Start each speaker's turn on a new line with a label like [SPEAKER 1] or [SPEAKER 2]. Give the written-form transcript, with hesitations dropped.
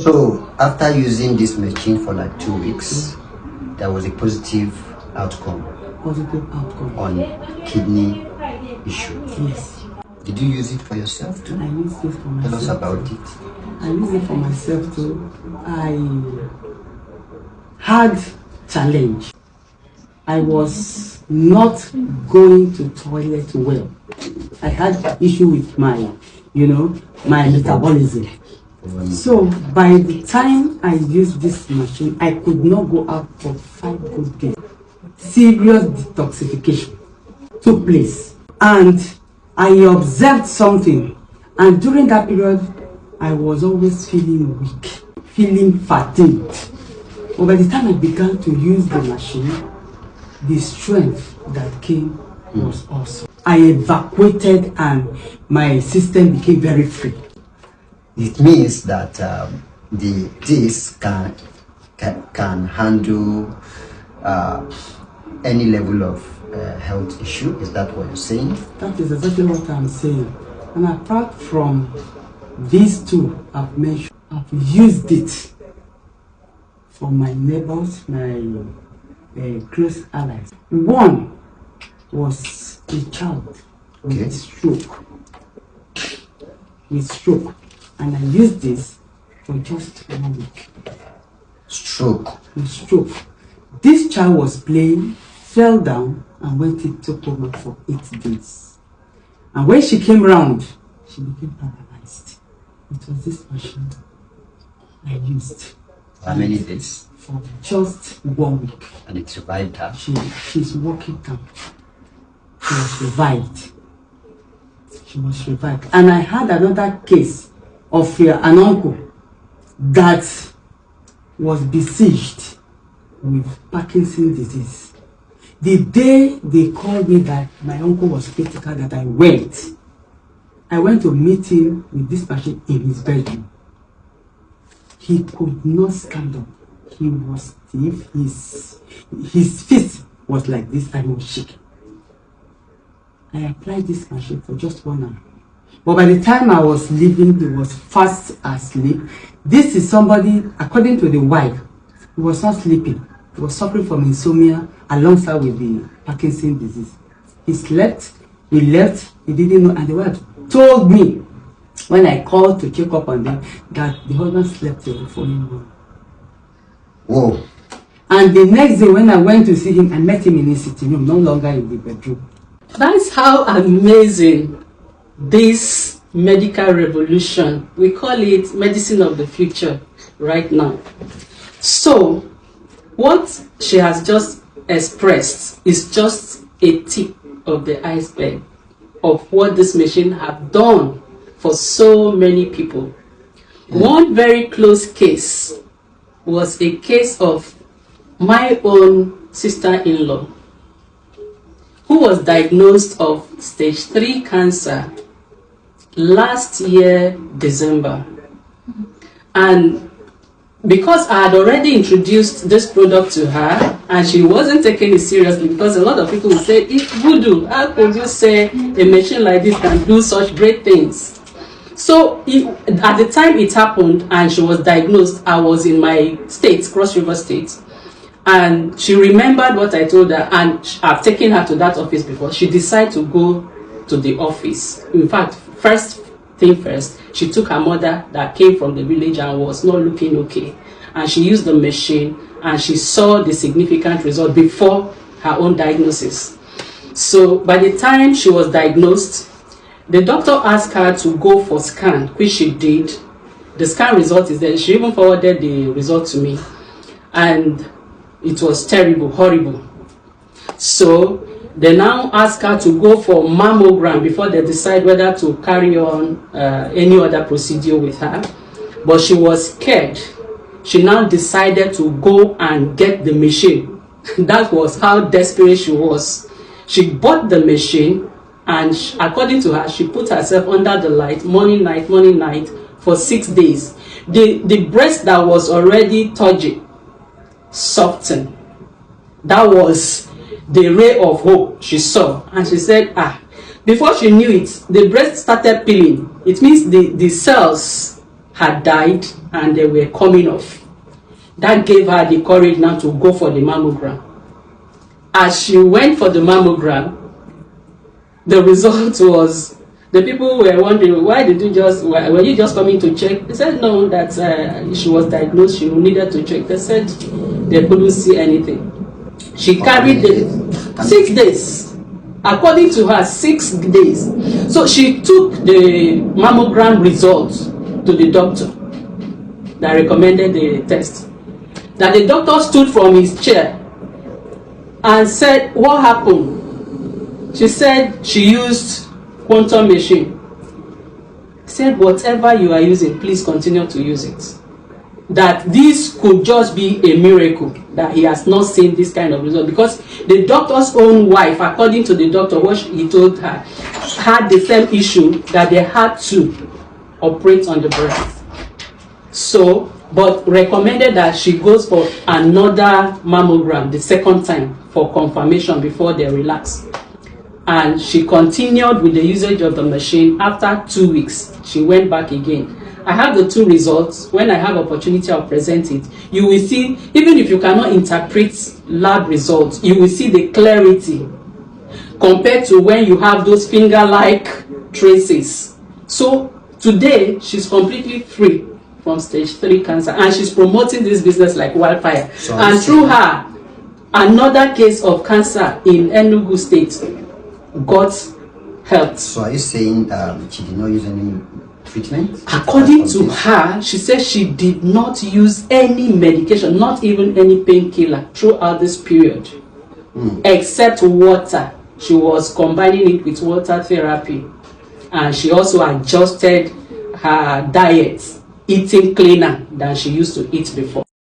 [SPEAKER 1] So after using this machine for like 2 weeks, there was a positive outcome.
[SPEAKER 2] Positive outcome
[SPEAKER 1] On kidney issue.
[SPEAKER 2] Yes.
[SPEAKER 1] Did you use it for yourself too?
[SPEAKER 2] I used it for myself.
[SPEAKER 1] Tell us about it.
[SPEAKER 2] I used it for myself too. I had challenge. I was not going to toilet well. I had issue with my metabolism. So by the time I used this machine, I could not go out for 5 good days. Serious detoxification took place, and I observed something. And during that period, I was always feeling weak, feeling fatigued. But by the time I began to use the machine, the strength that came was awesome. I evacuated and my system became very free.
[SPEAKER 1] It means that this can handle any level of health issue. Is that what you're saying?
[SPEAKER 2] That is exactly what I'm saying. And apart from these two I've mentioned, I've used it for my neighbors, my close allies. One was a child with stroke. And I used this for just 1 week.
[SPEAKER 1] Stroke.
[SPEAKER 2] This child was playing, fell down, and went into coma for 8 days. And when she came round, she became paralyzed. It was this machine I used.
[SPEAKER 1] How many days?
[SPEAKER 2] For just 1 week.
[SPEAKER 1] And it survived her?
[SPEAKER 2] She's walking down. She was revived. And I had another case of an uncle that was besieged with Parkinson's disease. The day they called me that my uncle was critical, that I went to meet him with this machine in his bedroom. He could not stand up. He was stiff. His fist was like this and he was shaking. I applied this machine for just 1 hour. But by the time I was leaving, he was fast asleep. This is somebody, according to the wife, he was not sleeping. He was suffering from insomnia alongside with the Parkinson's disease. He slept, he left, he didn't know, and the wife told me when I called to check up on them that the husband slept till the following morning.
[SPEAKER 1] Whoa.
[SPEAKER 2] And the next day when I went to see him, I met him in his sitting room, no longer in the bedroom.
[SPEAKER 3] That's how amazing this medical revolution, we call it medicine of the future right now. So what she has just expressed is just a tip of the iceberg of what this machine have done for so many people. One very close case was a case of my own sister-in-law, who was diagnosed of stage 3 cancer last year, December. And because I had already introduced this product to her and she wasn't taking it seriously, because a lot of people would say, if voodoo, how could you say a machine like this can do such great things? So at the time it happened and she was diagnosed, I was in my state, Cross River State. And she remembered what I told her, and I've taken her to that office before. She decided to go to the office. In fact, first thing first, she took her mother that came from the village and was not looking okay. And she used the machine and she saw the significant result before her own diagnosis. So by the time she was diagnosed, the doctor asked her to go for scan, which she did. The scan result is there. She even forwarded the result to me. And it was terrible, horrible. So they now ask her to go for mammogram before they decide whether to carry on any other procedure with her. But she was scared. She now decided to go and get the machine. That was how desperate she was. She bought the machine and according to her, she put herself under the light, morning, night, for 6 days. The breast that was already turgid softened. That was the ray of hope she saw. And she said, before she knew it, the breast started peeling. It means the cells had died and they were coming off. That gave her the courage now to go for the mammogram. As she went for the mammogram, the result was, the people were wondering, why did you just, were you just coming to check? They said no, that she was diagnosed, she needed to check. They said they couldn't see anything. She carried the 6 days. According to her, 6 days. So she took the mammogram results to the doctor that recommended the test. That the doctor stood from his chair and said, what happened? She said she used quantum machine. He said, whatever you are using, please continue to use it. That this could just be a miracle, that he has not seen this kind of result, because the doctor's own wife, according to the doctor, what he told her, had the same issue, that they had to operate on the breast. So, but recommended that she goes for another mammogram the second time for confirmation before they relax. And she continued with the usage of the machine. After 2 weeks, she went back again. I have the 2 results. When I have opportunity, I'll present it. You will see, even if you cannot interpret lab results, you will see the clarity compared to when you have those finger-like traces. So today, she's completely free from stage 3 cancer, and she's promoting this business like wildfire. So and through her, another case of cancer in Enugu State got helped.
[SPEAKER 1] So are you saying she did not use any treatment?
[SPEAKER 3] According to her, she said she did not use any medication, not even any painkiller throughout this period, except water. She was combining it with water therapy, and she also adjusted her diet, eating cleaner than she used to eat before.